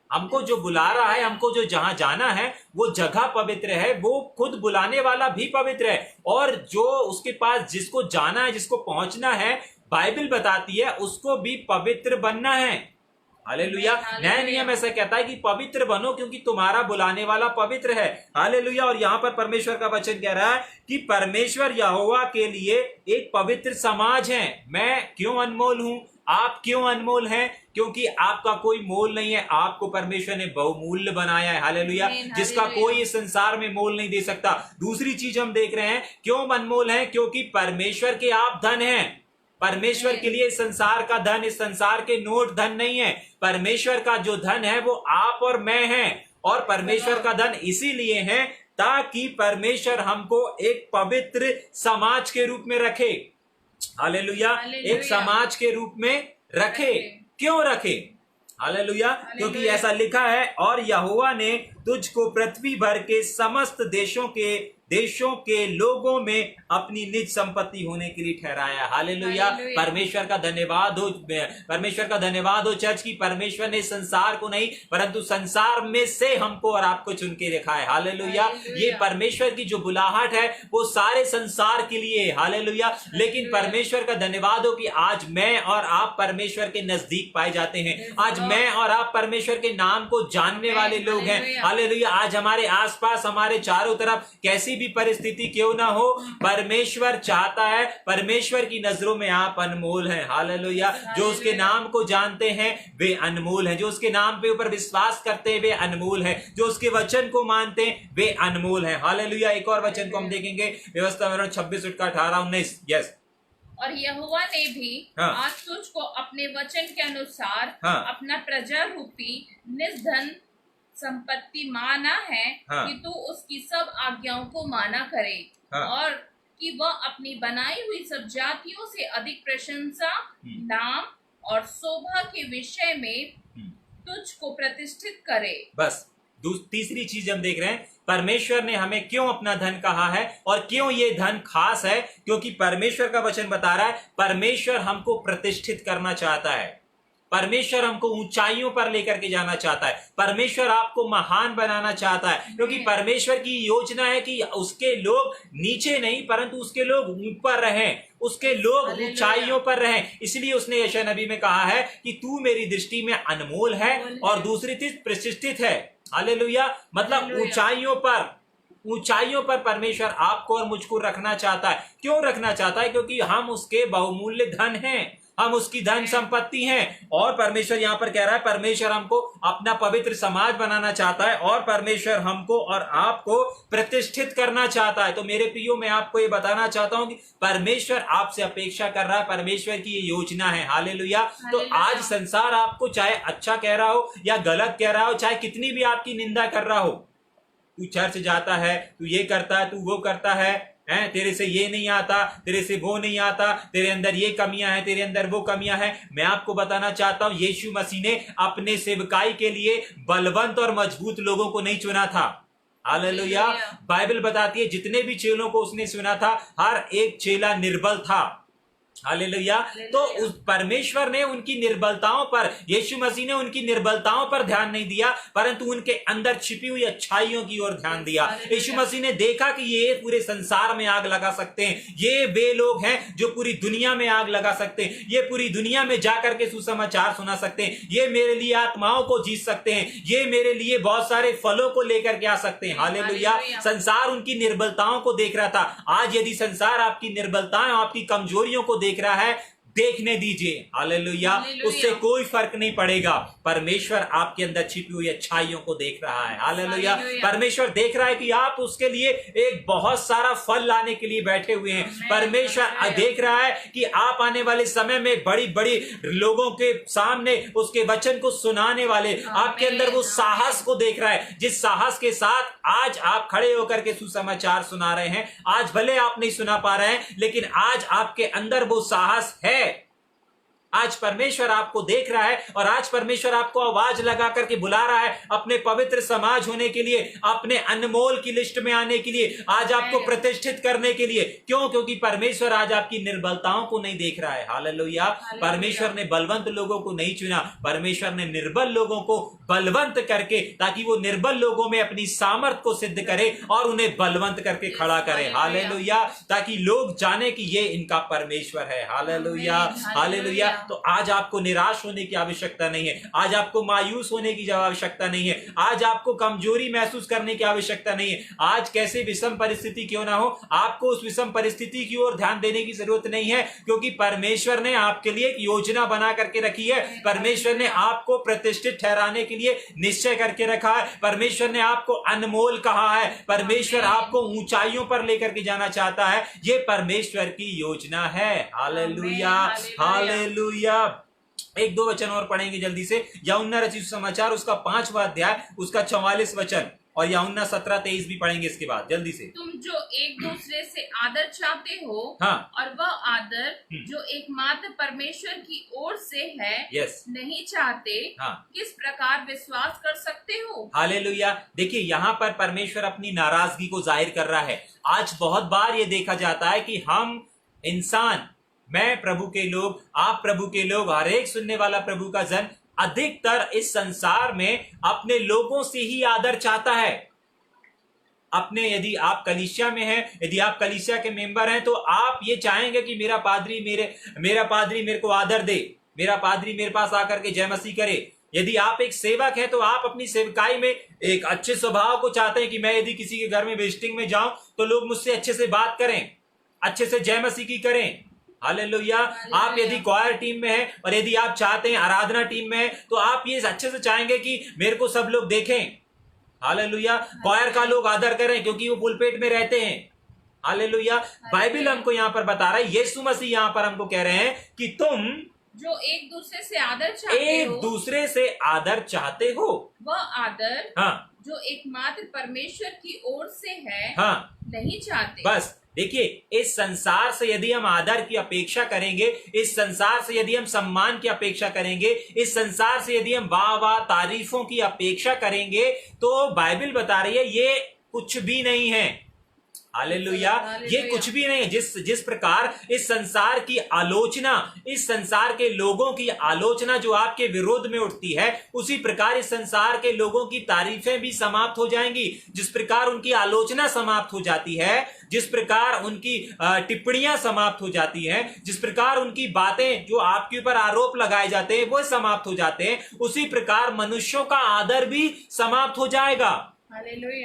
हमको जो बुला रहा है, हमको जो जहां जाना है वो जगह पवित्र है, वो खुद बुलाने वाला भी पवित्र है, और जो उसके पास जिसको जाना है, जिसको पहुंचना है, बाइबल बताती है उसको भी पवित्र बनना है। हालेलुया। नया नियम ऐसा कहता है कि पवित्र बनो क्योंकि तुम्हारा बुलाने वाला पवित्र है। हालेलुया। और यहाँ पर परमेश्वर का वचन कह रहा है कि परमेश्वर यहोवा के लिए एक पवित्र समाज है। मैं क्यों अनमोल हूं? आप क्यों अनमोल हैं? क्योंकि आपका कोई मोल नहीं है, आपको परमेश्वर ने बहुमूल्य बनाया है। हालेलुया। जिसका कोई इस संसार में मोल नहीं दे सकता। दूसरी चीज हम देख रहे हैं क्यों अनमोल है, क्योंकि परमेश्वर के आप धन हैं। परमेश्वर के लिए इस संसार का धन, इस संसार के नोट धन नहीं है। परमेश्वर का जो धन है वो आप और मैं हैं, और परमेश्वर का धन इसीलिए है ताकि परमेश्वर हमको एक पवित्र समाज के रूप में रखे। हालेलुया, एक समाज के रूप में रखे। क्यों रखे? हालेलुया, क्योंकि ऐसा लिखा है, और यहोवा ने तुझको पृथ्वी भर के समस्त देशों के लोगों में अपनी निज संपत्ति होने के लिए ठहराया। हालेलुया, परमेश्वर का धन्यवाद हो, परमेश्वर का धन्यवाद हो चर्च की परमेश्वर ने संसार को नहीं परंतु संसार में से हमको और आपको चुन के रखा है। हालेलुया, ये परमेश्वर की जो बुलाहट है वो सारे संसार के लिए है। हालेलुया, लेकिन परमेश्वर का धन्यवाद हो कि आज मैं और आप परमेश्वर के नजदीक पाए जाते हैं। आज मैं और आप परमेश्वर के नाम को जानने वाले लोग हैं। हालेलुया, आज हमारे आसपास, हमारे चारों तरफ कैसी भी परिस्थिति क्यों ना हो, परमेश्वर चाहता है, परमेश्वर की नजरों में आप अनमोल हैं। हालेलुया, जो उसके नाम को जानते हैं वे अनमोल हैं, जो उसके नाम पे ऊपर विश्वास करते हैं वे अनमोल हैं, जो उसके वचन को मानते हैं वे अनमोल हैं। हालेलुया, एक और वचन को हम देखेंगे, व्यवस्था विवरण 26:18-19। यस, और यहोवा ने भी आज तुझको अपने वचन के अनुसार अपना प्रजा रूपी निज धन संपत्ति माना है कि तू उसकी सब आज्ञाओं को माना करे और कि वह अपनी बनाई हुई सब जातियों से अधिक प्रशंसा, नाम और शोभा के विषय में तुझको प्रतिष्ठित करे। बस तीसरी चीज हम देख रहे हैं, परमेश्वर ने हमें क्यों अपना धन कहा है और क्यों ये धन खास है, क्योंकि परमेश्वर का वचन बता रहा है परमेश्वर हमको प्रतिष्ठित करना चाहता है, परमेश्वर हमको ऊंचाइयों पर लेकर के जाना चाहता है, परमेश्वर आपको महान बनाना चाहता है, क्योंकि परमेश्वर की योजना है कि उसके लोग नीचे नहीं परंतु उसके लोग ऊपर रहें, उसके लोग ऊंचाइयों पर रहें। इसलिए उसने यशायाह नबी में कहा है कि तू मेरी दृष्टि में अनमोल है और दूसरी चीज प्रतिष्ठित है। हालेलुया, मतलब ऊंचाइयों पर परमेश्वर आपको और मुझको रखना चाहता है। क्यों रखना चाहता है? क्योंकि हम उसके बहुमूल्य धन हैं, हम उसकी धन संपत्ति हैं। और परमेश्वर यहां पर कह रहा है परमेश्वर हमको अपना पवित्र समाज बनाना चाहता है और परमेश्वर हमको और आपको प्रतिष्ठित करना चाहता है। तो मेरे प्रियो, मैं आपको ये बताना चाहता हूं कि परमेश्वर आपसे अपेक्षा कर रहा है, परमेश्वर की ये योजना है। हालेलुया, तो आज संसार आपको चाहे अच्छा कह रहा हो या गलत कह रहा हो, चाहे कितनी भी आपकी निंदा कर रहा हो, तू चर्च जाता है, तू ये करता है, तू वो करता है, तेरे से ये नहीं आता, तेरे से वो नहीं आता, तेरे अंदर ये कमियां हैं, तेरे अंदर वो कमियां हैं। मैं आपको बताना चाहता हूं यीशु मसीह ने अपने सेवकाई के लिए बलवंत और मजबूत लोगों को नहीं चुना था। हालेलुया, बाइबल बताती है जितने भी चेलों को उसने चुना था हर एक चेला निर्बल था। हालेलुया, तो उस परमेश्वर ने उनकी निर्बलताओं पर, यीशु मसीह ने उनकी निर्बलताओं पर ध्यान नहीं दिया परंतु उनके अंदर छिपी हुई अच्छाइयों की ओर ध्यान दिया। यीशु मसीह ने देखा कि ये पूरे संसार में आग लगा सकते हैं, ये वे लोग हैं जो पूरी दुनिया में आग लगा सकते हैं, ये पूरी दुनिया में जाकर के सुसमाचार सुना सकते हैं, ये मेरे लिए आत्माओं को जीत सकते हैं, ये मेरे लिए बहुत सारे फलों को लेकर के आ सकते हैं। हालेलुया, संसार उनकी निर्बलताओं को देख रहा था। आज यदि संसार आपकी निर्बलताएं, आपकी कमजोरियों को देख रहा है, देखने दीजिए। हालेलुया, उससे कोई फर्क नहीं पड़ेगा। परमेश्वर आपके अंदर छिपी हुई अच्छाइयों को देख रहा है। हालेलुया, परमेश्वर देख रहा है कि आप उसके लिए एक बहुत सारा फल लाने के लिए बैठे हुए हैं। परमेश्वर देख रहा है कि आप आने वाले समय में बड़ी बड़ी लोगों के सामने उसके वचन को सुनाने वाले, आपके अंदर वो साहस को देख रहा है, जिस साहस के साथ आज आप खड़े होकर के सुसमाचार सुना रहे हैं। आज भले आप नहीं सुना पा रहे हैं लेकिन आज आपके अंदर वो साहस है। आज परमेश्वर आपको देख रहा है और आज परमेश्वर आपको आवाज लगा करके बुला रहा है अपने पवित्र समाज होने के लिए, अपने अनमोल की लिस्ट में आने के लिए, आज आपको प्रतिष्ठित करने के लिए। क्यों? क्योंकि परमेश्वर आज आपकी निर्बलताओं को नहीं देख रहा है। हालेलुया, परमेश्वर ने बलवंत लोगों को नहीं चुना, परमेश्वर ने निर्बल लोगों को बलवंत करके, ताकि वो निर्बल लोगों में अपनी सामर्थ को सिद्ध करे और उन्हें बलवंत करके खड़ा करे। हालेलुया, ताकि लोग जाने कि ये इनका परमेश्वर है। Hallelujah, hallelujah. तो आज आपको निराश होने की आवश्यकता नहीं है, आज आपको मायूस होने की आवश्यकता नहीं है, आज आपको कमजोरी महसूस करने की आवश्यकता नहीं है। आज कैसे विषम परिस्थिति क्यों ना हो, आपको उस विषम परिस्थिति की ओर ध्यान देने की जरूरत नहीं है, क्योंकि परमेश्वर ने आपके लिए एक योजना बना करके रखी है। परमेश्वर ने आपको प्रतिष्ठित ठहराने के लिए निश्चय करके रखा है। परमेश्वर ने आपको अनमोल कहा है, परमेश्वर आपको ऊंचाइयों पर लेकर के जाना चाहता है। यह परमेश्वर की योजना है। Hallelujah, hallelujah. एक दो वचन और पढ़ेंगे जल्दी से। यूहन्ना रचित सुसमाचार उसका 5वां अध्याय उसका 44 वचन और यूहन्ना 17-23 भी पढ़ेंगे इसके बाद जल्दी से। तुम जो एक दूसरे से आदर चाहते हो, हाँ, और वह आदर जो एकमात्र परमेश्वर की ओर से है यस, नहीं चाहते, हाँ, किस प्रकार विश्वास कर सकते हो? हालेलुया। देखिए यहाँ पर परमेश्वर अपनी नाराजगी को जाहिर कर रहा है। आज बहुत बार ये देखा जाता है कि हम इंसान, मैं प्रभु के लोग, आप प्रभु के लोग, हर एक सुनने वाला प्रभु का जन अधिकतर इस संसार में अपने लोगों से ही आदर चाहता है। अपने, यदि आप कलीसिया में हैं, यदि आप कलीसिया के मेंबर हैं, तो आप ये चाहेंगे कि मेरा पादरी मेरे को आदर दे, मेरा पादरी मेरे पास आकर के जय मसीह करे। यदि आप एक सेवक हैं तो आप अपनी सेवकाई में एक अच्छे स्वभाव को चाहते हैं कि मैं यदि किसी के घर में विजिटिंग में जाऊं तो लोग मुझसे अच्छे से बात करें, अच्छे से जय मसीह की करें। हालेलुया। आप यदि क्वायर टीम में हैं और यदि आप चाहते हैं आराधना टीम में है, तो आप ये अच्छे से चाहेंगे कि मेरे को सब लोग देखें। हालेलुया। क्वायर का लोग आदर करें क्योंकि वो पुलपेट में रहते हैं। हालेलुया। बाइबल हमको यहाँ पर बता रहा है, यीशु मसीह यहाँ पर हमको कह रहे हैं कि तुम जो एक दूसरे से आदर चाहते हो, एक दूसरे से आदर चाहते हो, वह आदर, हाँ, जो एकमात्र परमेश्वर की ओर से है, हाँ, नहीं चाहते। बस देखिए, इस संसार से यदि हम आदर की अपेक्षा करेंगे, इस संसार से यदि हम सम्मान की अपेक्षा करेंगे, इस संसार से यदि हम वाह वाह तारीफों की अपेक्षा करेंगे, तो बाइबल बता रही है ये कुछ भी नहीं है। हालेलुया। ये कुछ भी नहीं है। जिस प्रकार इस संसार की आलोचना, इस संसार के लोगों की आलोचना जो आपके विरोध में उठती है, उसी प्रकार इस संसार के लोगों की तारीफें भी समाप्त हो जाएंगी। जिस प्रकार उनकी आलोचना समाप्त हो जाती है, जिस प्रकार उनकी टिप्पणियां समाप्त हो जाती हैं, जिस प्रकार उनकी बातें जो आपके ऊपर आरोप लगाए जाते हैं वो समाप्त हो जाते हैं, उसी प्रकार मनुष्यों का आदर भी समाप्त हो जाएगा।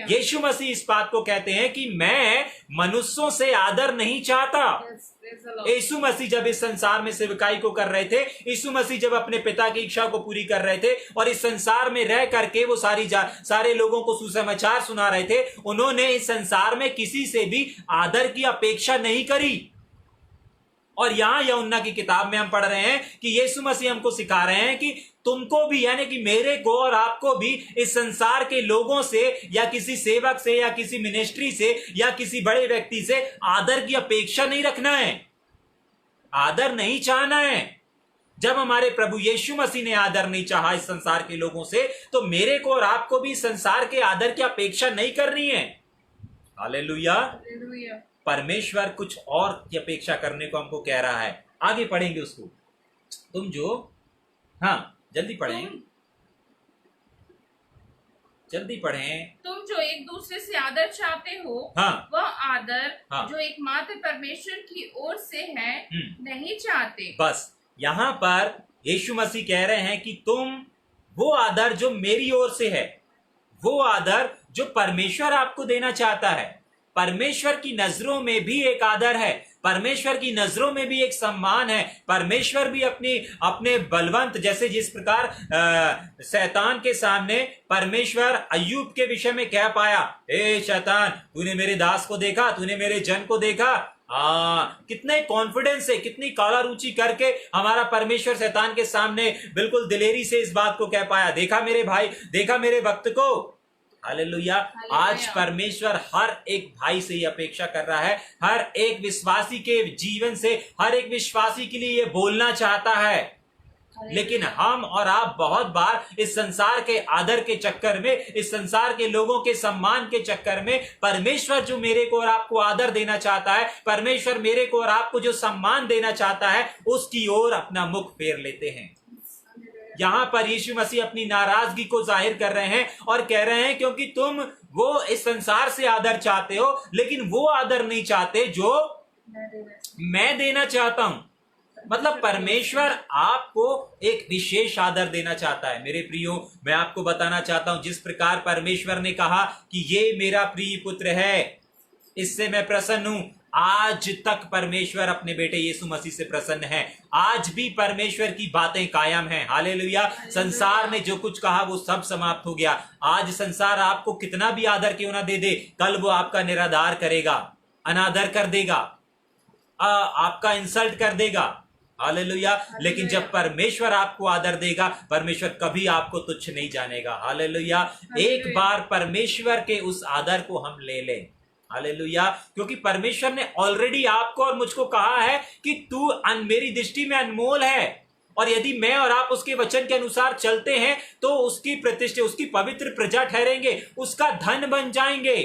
यीशु मसीह इस बात को कहते हैं कि मैं मनुष्यों से आदर नहीं चाहता। यीशु मसीह जब इस संसार में सेवकाई को कर रहे थे, यीशु मसीह जब अपने पिता की इच्छा को पूरी कर रहे थे और इस संसार में रह करके वो सारे लोगों को सुसमाचार सुना रहे थे, उन्होंने इस संसार में किसी से भी आदर की अपेक्षा नहीं करी। और यहां यूहन्ना की किताब में हम पढ़ रहे हैं कि यीशु मसीह हमको सिखा रहे हैं कि तुमको भी, यानी कि मेरे को और आपको भी इस संसार के लोगों से या किसी सेवक से या किसी मिनिस्ट्री से या किसी बड़े व्यक्ति से आदर की अपेक्षा नहीं रखना है, आदर नहीं चाहना है। जब हमारे प्रभु यीशु मसीह ने आदर नहीं चाहा इस संसार के लोगों से, तो मेरे को और आपको भी संसार के आदर की अपेक्षा नहीं करनी है। हालेलुया। परमेश्वर कुछ और की अपेक्षा करने को हमको कह रहा है। आगे पढ़ेंगे उसको। तुम जो, हाँ जल्दी पढ़ें, जल्दी पढ़ें। तुम जो एक दूसरे से आदर चाहते हो, हाँ, वह आदर, हाँ, जो एकमात्र परमेश्वर की ओर से है, नहीं चाहते। बस यहाँ पर यीशु मसीह कह रहे हैं कि तुम वो आदर जो मेरी ओर से है, वो आदर जो परमेश्वर आपको देना चाहता है। परमेश्वर की नजरों में भी एक आदर है, परमेश्वर की नजरों में भी एक सम्मान है। परमेश्वर भी अपने बलवंत, जैसे जिस प्रकार शैतान के सामने परमेश्वर अय्यूब के विषय में कह पाया, ए शैतान, तूने मेरे दास को देखा, तूने मेरे जन को देखा। कितने कॉन्फिडेंस से, कितनी काला रुचि करके हमारा परमेश्वर शैतान के सामने बिल्कुल दिलेरी से इस बात को कह पाया, देखा मेरे भाई, देखा मेरे भक्त को। हालेलुया। आज परमेश्वर हर एक भाई से ये अपेक्षा कर रहा है, हर एक विश्वासी के जीवन से, हर एक विश्वासी के लिए ये बोलना चाहता है। लेकिन हम और आप बहुत बार इस संसार के आदर के चक्कर में, इस संसार के लोगों के सम्मान के चक्कर में, परमेश्वर जो मेरे को और आपको आदर देना चाहता है, परमेश्वर मेरे को और आपको जो सम्मान देना चाहता है, उसकी ओर अपना मुख फेर लेते हैं। यहां पर यीशु मसीह अपनी नाराजगी को जाहिर कर रहे हैं और कह रहे हैं क्योंकि तुम वो इस संसार से आदर चाहते हो, लेकिन वो आदर नहीं चाहते जो मैं देना चाहता हूं। मतलब परमेश्वर आपको एक विशेष आदर देना चाहता है। मेरे प्रियो, मैं आपको बताना चाहता हूं, जिस प्रकार परमेश्वर ने कहा कि ये मेरा प्रिय पुत्र है, इससे मैं प्रसन्न हूं, आज तक परमेश्वर अपने बेटे यीशु मसीह से प्रसन्न है। आज भी परमेश्वर की बातें कायम हैं। हालेलुया। संसार ने जो कुछ कहा वो सब समाप्त हो गया। आज संसार आपको कितना भी आदर क्यों ना दे दे, कल वो आपका निरादर करेगा, अनादर कर देगा, आपका इंसल्ट कर देगा। हालेलुया। लेकिन जब परमेश्वर आपको आदर देगा, परमेश्वर कभी आपको तुच्छ नहीं जानेगा। हालेलुया। एक बार परमेश्वर के उस आदर को हम ले लें, हालेलुया। क्योंकि परमेश्वर ने ऑलरेडी आपको और मुझको कहा है कि तू मेरी दृष्टि में अनमोल है, और यदि मैं और आप उसके वचन के अनुसार चलते हैं तो उसकी प्रतिष्ठा, उसकी पवित्र प्रजा ठहरेंगे, उसका धन बन जाएंगे।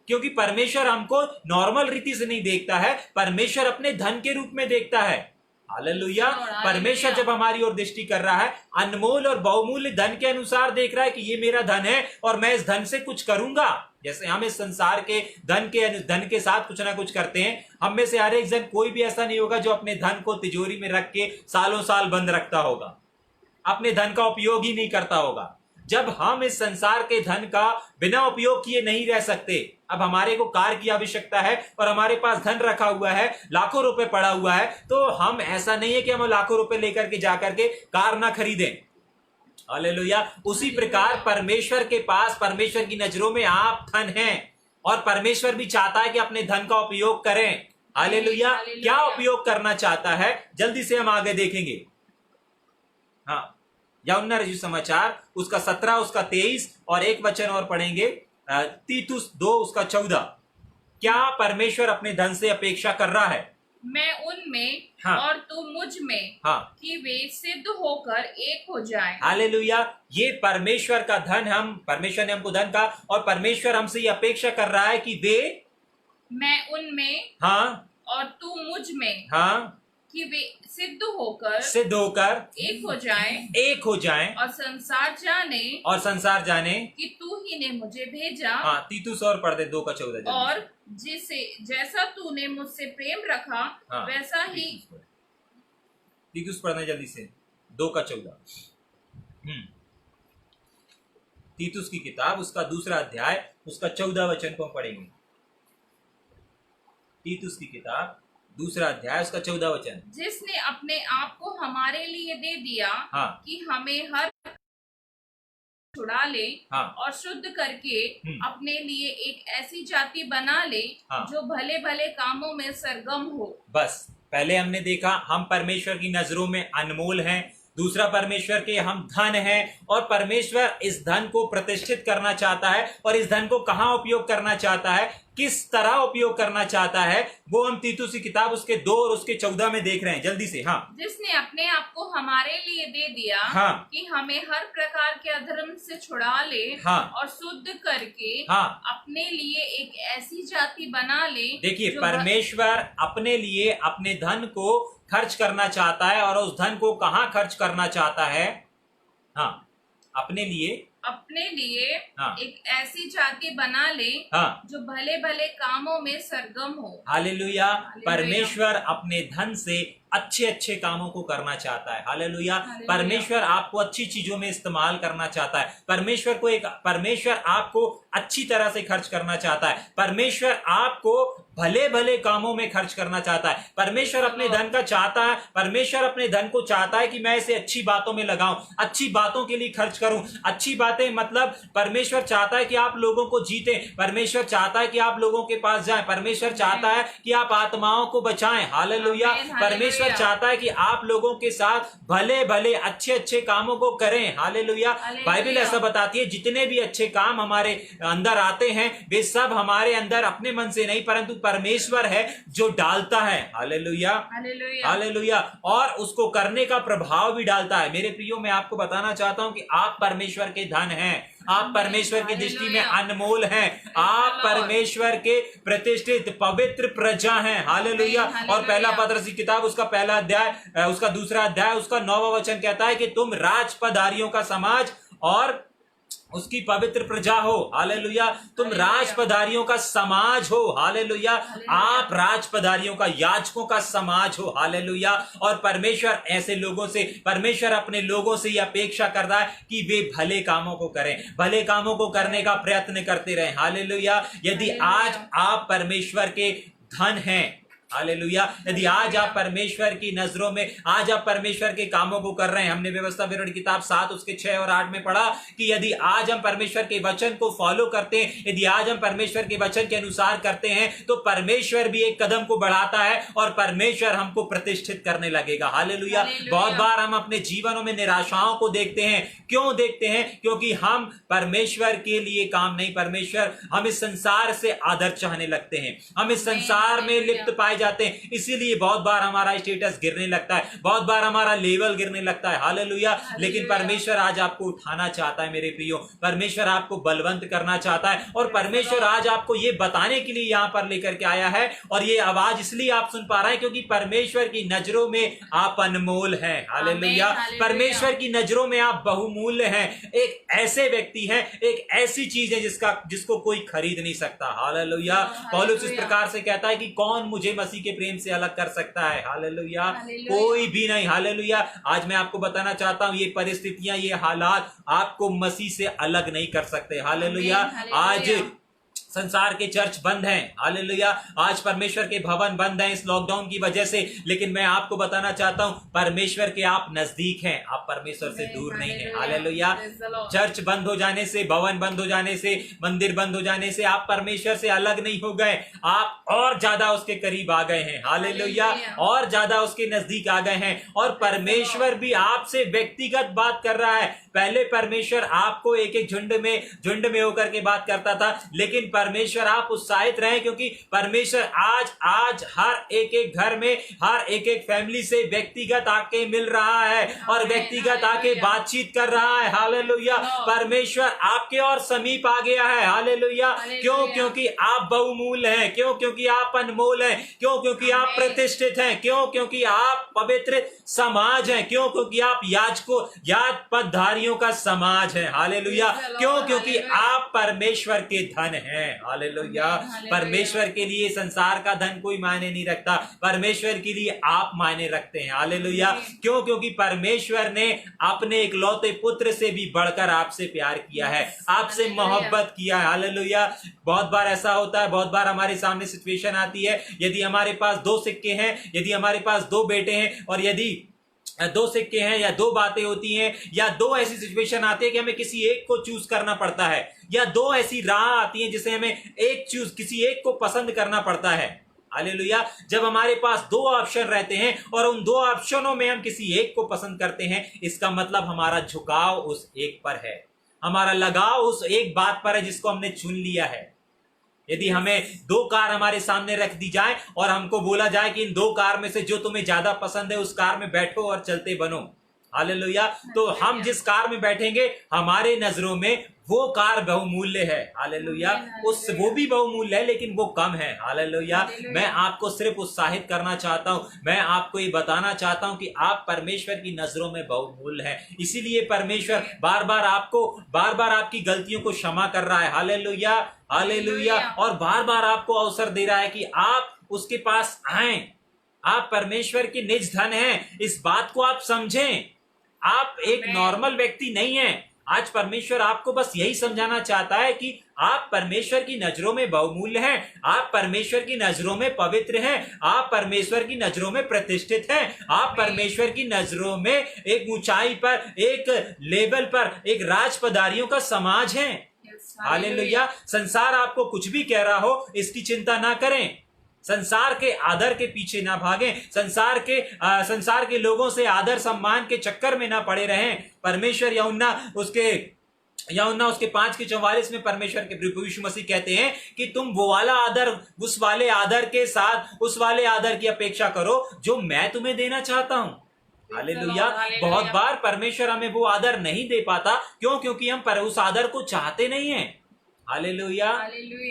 क्योंकि परमेश्वर हमको नॉर्मल रीति से नहीं देखता है, परमेश्वर अपने धन के रूप में देखता है। हालेलुया। परमेश्वर जब हमारी ओर दृष्टि कर रहा है, अनमोल और बहुमूल्य धन के अनुसार देख रहा है कि ये मेरा धन है और मैं इस धन से कुछ करूंगा। जैसे हम इस संसार के धन के साथ कुछ ना कुछ करते हैं। हम में से हर एक जन, कोई भी ऐसा नहीं होगा जो अपने धन को तिजोरी में रख के सालों साल बंद रखता होगा, अपने धन का उपयोग ही नहीं करता होगा। जब हम इस संसार के धन का बिना उपयोग किए नहीं रह सकते, अब हमारे को कार की आवश्यकता है और हमारे पास धन रखा हुआ है, लाखों रुपए पड़ा हुआ है, तो हम, ऐसा नहीं है कि हम लाखों रुपए लेकर के जाकर के कार ना खरीदें। हालेलुया। उसी प्रकार परमेश्वर के पास, परमेश्वर की नजरों में आप धन हैं, और परमेश्वर भी चाहता है कि अपने धन का उपयोग करें। हालेलुया। क्या उपयोग करना चाहता है, जल्दी से हम आगे देखेंगे। हाँ, यूहन्ना रचित समाचार उसका 17, उसका 23 और एक वचन और पढ़ेंगे, तीतुस 2 उसका 14। क्या परमेश्वर अपने धन से अपेक्षा कर रहा है? मैं उनमें, हाँ, और तू मुझ में, हाँ, कि वे सिद्ध होकर एक हो जाएं। हालेलुया। ये परमेश्वर का धन, परमेश्वर ने हमको धन का, और परमेश्वर हमसे ये अपेक्षा कर रहा है कि वे, मैं उनमें, हाँ, और तू मुझ में, हाँ, कि वे सिद्ध होकर एक हो जाएं, और संसार जाने कि तू ही ने मुझे भेजा। हाँ, तीतुस और पढ़ दे 2 का 14। और जैसा तूने मुझसे प्रेम रखा, हाँ, वैसा ही। तीतुस पढ़ने जल्दी से 2 का 14। तीतुस की किताब उसका 2 अध्याय उसका 14 वचन को पढ़ेंगे। तीतुस की किताब 2 अध्याय उसका 14 वचन। जिसने अपने आप को हमारे लिए दे दिया, हाँ, कि हमें हर छुड़ा ले, हाँ, और शुद्ध करके अपने लिए एक ऐसी जाति बना ले, हाँ, जो भले भले कामों में सरगम हो। बस पहले हमने देखा हम परमेश्वर की नजरों में अनमोल हैं। दूसरा, परमेश्वर के हम धन हैं, और परमेश्वर इस धन को प्रतिष्ठित करना चाहता है, और इस धन को कहाँ उपयोग करना चाहता है, किस तरह उपयोग करना चाहता है, वो हम तीतुस की किताब उसके 2 और उसके 14 में देख रहे हैं। जल्दी से। हाँ, जिसने अपने आप को हमारे लिए दे दिया, हाँ, कि हमें हर प्रकार के अधर्म से छुड़ा ले, हाँ, और शुद्ध करके, हाँ, अपने लिए एक ऐसी जाति बना ले। देखिए, परमेश्वर अपने लिए अपने धन को खर्च करना चाहता है, और उस धन को कहाँ खर्च करना चाहता है? हाँ, अपने लिए हाँ, एक ऐसी जाति बना ले, हाँ, जो भले भले कामों में सरगम हो। हालेलुया। परमेश्वर अपने धन से अच्छे अच्छे कामों को करना चाहता है। हालेलुया। परमेश्वर आपको अच्छी चीजों में इस्तेमाल करना चाहता है। परमेश्वर आपको अच्छी तरह से खर्च करना चाहता है। परमेश्वर आपको भले भले कामों में खर्च करना चाहता है। परमेश्वर अपने धन का चाहता है, परमेश्वर अपने धन को चाहता है कि मैं इसे अच्छी बातों में लगाऊं, अच्छी बातों के लिए खर्च करूं। अच्छी बातें मतलब परमेश्वर चाहता है कि आप लोगों को जीतें, परमेश्वर चाहता है कि आप लोगों के पास जाएं, परमेश्वर चाहता है कि आप आत्माओं को बचाएं। हालेलुया। परमेश्वर चाहता है कि आप लोगों के साथ भले भले अच्छे अच्छे कामों को करें। हालेलुया। बाइबल ऐसा बताती है, जितने भी अच्छे काम हमारे अंदर आते हैं वे सब हमारे अंदर अपने मन से नहीं, परंतु परमेश्वर है जो डालता है। Hallelujah, hallelujah. और उसको करने का प्रभाव भी डालता है। मेरे प्रियो, मैं आपको बताना चाहता हूं कि आप परमेश्वर के धन हैं, आप परमेश्वर की दृष्टि में अनमोल हैं, आप परमेश्वर के प्रतिष्ठित पवित्र प्रजा हैं। हालेलुया। और पहला पत्रस की किताब उसका 1 अध्याय उसका 2 अध्याय उसका 9वां वचन कहता है कि तुम राजपदारियों का समाज और उसकी पवित्र प्रजा हो। हालेलुया। तुम राजपदारियों का समाज हो। हालेलुया। आप राजपदारियों का, याजकों का समाज हो। हालेलुया। और परमेश्वर ऐसे लोगों से, परमेश्वर अपने लोगों से यह अपेक्षा कर रहा है कि वे भले कामों को करें, भले कामों को करने का प्रयत्न करते रहें। हालेलुया। यदि आज आप परमेश्वर के धन हैं, हालेलुया। यदि आज आप परमेश्वर की नजरों में, आज आप परमेश्वर के कामों को कर रहे हैं, हमने व्यवस्था विवरण किताब 7 उसके 6 और 8 में पढ़ा कि यदि आज हम परमेश्वर के वचन को फॉलो करते हैं, यदि आज हम परमेश्वर के वचन के अनुसार करते हैं, तो परमेश्वर भी एक कदम को बढ़ाता है और परमेश्वर हमको प्रतिष्ठित करने लगेगा। हालेलुया। बहुत बार हम अपने जीवनों में निराशाओं को देखते हैं। क्यों देखते हैं? क्योंकि हम परमेश्वर के लिए काम नहीं, परमेश्वर, हम इस संसार से आदर चाहने लगते हैं, हम इस संसार में लिप्त पाए जाते हैं, इसीलिए बहुत बार हमारा स्टेटस गिरने लगता है, बहुत बार हमारा लेवल गिरने लगता है। हालेलुया। लेकिन परमेश्वर आज आपको उठाना चाहता है मेरे प्रियो, परमेश्वर आपको बलवंत करना चाहता है और परमेश्वर आज आपको ये बताने के लिए यहां पर लेकर के आया है। और ये आवाज इसलिए आप सुन पा रहे हैं क्योंकि परमेश्वर की नजरों में आप अनमोल हैं। हालेलुया। परमेश्वर की नजरों में आप बहुमूल्य हैं, एक ऐसे व्यक्ति हैं, एक ऐसी चीज है जिसको कोई खरीद नहीं सकता। हालेलुया। पौलुस इस प्रकार से कहता है कि कौन मुझे मसीह के प्रेम से अलग कर सकता है? हालेलुया। कोई भी नहीं। हालेलुया। आज मैं आपको बताना चाहता हूं, ये परिस्थितियां, ये हालात आपको मसीह से अलग नहीं कर सकते। हालेलुया। आज संसार के चर्च बंद हैं। हालेलुया। आज परमेश्वर के भवन बंद हैं इस लॉकडाउन की वजह से, लेकिन मैं आपको बताना चाहता हूं परमेश्वर के आप नजदीक हैं, आप परमेश्वर से दूर नहीं हैं। हालेलुया। चर्च बंद हो जाने से, भवन बंद हो जाने से, मंदिर बंद हो जाने से आप परमेश्वर से अलग नहीं हो गए, आप और ज्यादा उसके करीब आ गए हैं। हालेलुया। और ज्यादा उसके नजदीक आ गए हैं और परमेश्वर भी आपसे व्यक्तिगत बात कर रहा है। पहले परमेश्वर आपको एक एक झुंड में होकर के बात करता था, लेकिन परमेश्वर, आप उत्साहित रहें क्योंकि परमेश्वर आज हर एक घर में, हर एक फैमिली से व्यक्तिगत आके मिल रहा है और व्यक्तिगत आके बातचीत कर रहा है। हालेलुया। परमेश्वर आपके और समीप आ गया है। हालेलुया। क्यों? क्योंकि आप बहुमूल्य हैं। क्यों? क्योंकि आप अनमोल हैं। क्यों? क्योंकि आप प्रतिष्ठित हैं। क्यों? क्योंकि आप पवित्र समाज हैं। क्यों? क्योंकि आप याद पदधारियों का समाज है। हालेलुया। क्यों? क्योंकि आप परमेश्वर के धन हैं। हालेलुया। परमेश्वर के लिए संसार का धन कोई मायने नहीं रखता, परमेश्वर के लिए आप मायने रखते हैं। हालेलुया। क्यों? क्योंकि परमेश्वर ने अपने इकलौते पुत्र से भी बढ़कर आपसे प्यार किया है, आपसे मोहब्बत किया है। हालेलुया। बहुत बार ऐसा होता है, बहुत बार हमारे सामने सिचुएशन आती है, यदि हमारे पास 2 सिक्के हैं, यदि हमारे पास 2 बेटे हैं और यदि 2 सिक्के हैं या 2 बातें होती हैं या 2 ऐसी सिचुएशन आती है कि हमें किसी एक को चूज करना पड़ता है, या 2 ऐसी राह आती हैं जिसे हमें किसी एक को पसंद करना पड़ता है। हालेलुया। जब हमारे पास 2 ऑप्शन रहते हैं और उन 2 ऑप्शनों में हम किसी एक को पसंद करते हैं, इसका मतलब हमारा झुकाव उस एक पर है, हमारा लगाव उस एक बात पर है जिसको हमने चुन लिया है। यदि हमें 2 कार हमारे सामने रख दी जाए और हमको बोला जाए कि इन 2 कार में से जो तुम्हें ज्यादा पसंद है उस कार में बैठो और चलते बनो, हालेलुया, तो हम जिस कार में बैठेंगे हमारे नजरों में वो कार बहुमूल्य है। हालेलुया। वो भी बहुमूल्य है लेकिन वो कम है। हालेलुया। मैं आपको सिर्फ उत्साहित करना चाहता हूं, मैं आपको ये बताना चाहता हूं कि आप परमेश्वर की नजरों में बहुमूल्य हैं। इसीलिए परमेश्वर बार बार आपकी गलतियों को क्षमा कर रहा है। हालेलुया। हालेलुया। और बार बार आपको अवसर दे रहा है कि आप उसके पास आएं। आप परमेश्वर के निज धन हैं, इस बात को आप समझें। आप एक नॉर्मल व्यक्ति नहीं हैं। आज परमेश्वर आपको बस यही समझाना चाहता है कि आप परमेश्वर की नजरों में बहुमूल्य हैं, आप परमेश्वर की नजरों में पवित्र हैं, आप परमेश्वर की नजरों में प्रतिष्ठित हैं, आप परमेश्वर की नजरों में एक ऊंचाई पर, एक लेवल पर, एक राजपदारियों का समाज हैं। हालेलुया। संसार आपको कुछ भी कह रहा हो इसकी चिंता ना करें, संसार के आदर के पीछे ना भागें, संसार के लोगों से आदर सम्मान के चक्कर में ना पड़े रहें। परमेश्वर यूहन्ना उसके 5:44 में परमेश्वर के प्रभु यीशु मसीह कहते हैं कि तुम वो वाला आदर, उस वाले आदर के साथ उस वाले आदर की अपेक्षा करो जो मैं तुम्हें देना चाहता हूं। हालेलुया। बहुत बार परमेश्वर हमें वो आदर नहीं दे पाता। क्यों? क्योंकि हम उस आदर को चाहते नहीं हैं। हालेलुया।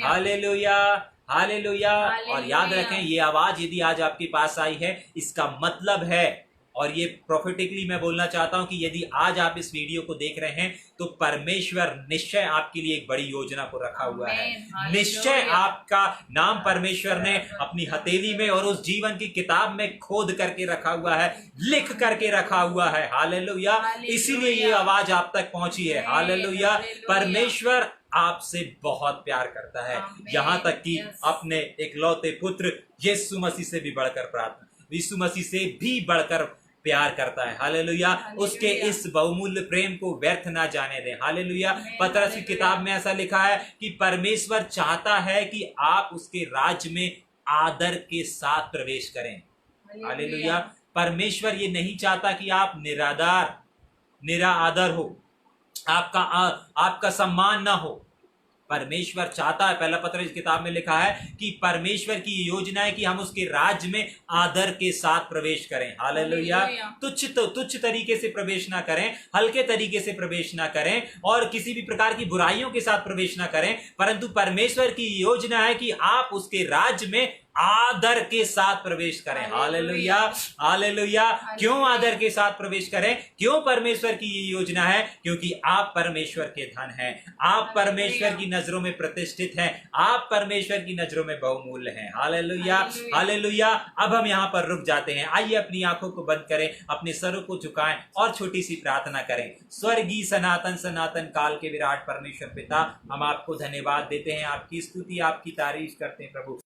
हालेलुया। हालेलुया। और याद रखें, ये आवाज यदि आज आपके पास आई है इसका मतलब है, और ये प्रोफेटिकली मैं बोलना चाहता हूं कि यदि आज आप इस वीडियो को देख रहे हैं तो परमेश्वर निश्चय आपके लिए एक बड़ी योजना को रखा हुआ है। निश्चय आपका नाम परमेश्वर ने अपनी हथेली में और उस जीवन की किताब में खोद करके रखा हुआ है, लिख करके रखा हुआ है। हालेलुया। इसीलिए ये आवाज आप तक पहुंची है। हालेलुया। परमेश्वर आपसे बहुत प्यार करता है, यहाँ तक कि अपने इकलौते पुत्र यीशु मसीह से भी बढ़कर प्रार्थना, यीशु मसीह से भी बढ़कर प्यार करता है। हालेलुया। उसके इस बहुमूल्य प्रेम को व्यर्थ ना जाने दें। हालेलुया। पतरस की किताब में ऐसा लिखा है कि परमेश्वर चाहता है कि आप उसके राज्य में आदर के साथ प्रवेश करें। हालेलुया। परमेश्वर ये नहीं चाहता कि आप निरा आदर हो, आपका सम्मान ना हो। परमेश्वर चाहता है, पहला पत्र इस किताब में लिखा है कि परमेश्वर की योजना है कि हम उसके राज्य में आदर के साथ प्रवेश करें। हालेलुया। तुच्छ तरीके से प्रवेश ना करें, हल्के तरीके से प्रवेश ना करें और किसी भी प्रकार की बुराइयों के साथ प्रवेश ना करें, परंतु परमेश्वर की योजना है कि आप उसके राज्य में आदर के साथ प्रवेश करें। हालेलुया। हालेलुया। क्यों आदर के साथ प्रवेश करें? क्यों परमेश्वर की ये योजना है? क्योंकि आप परमेश्वर के धन हैं, आप परमेश्वर की नजरों में प्रतिष्ठित हैं, आप परमेश्वर की नजरों में बहुमूल्य हैं। हालेलुया। हालेलुया। अब हम यहाँ पर रुक जाते हैं। आइए अपनी आंखों को बंद करें, अपने सरों को झुकाएं और छोटी सी प्रार्थना करें। स्वर्गीय सनातन सनातन काल के विराट परमेश्वर पिता, हम आपको धन्यवाद देते हैं, आपकी स्तुति आपकी तारीफ करते हैं प्रभु।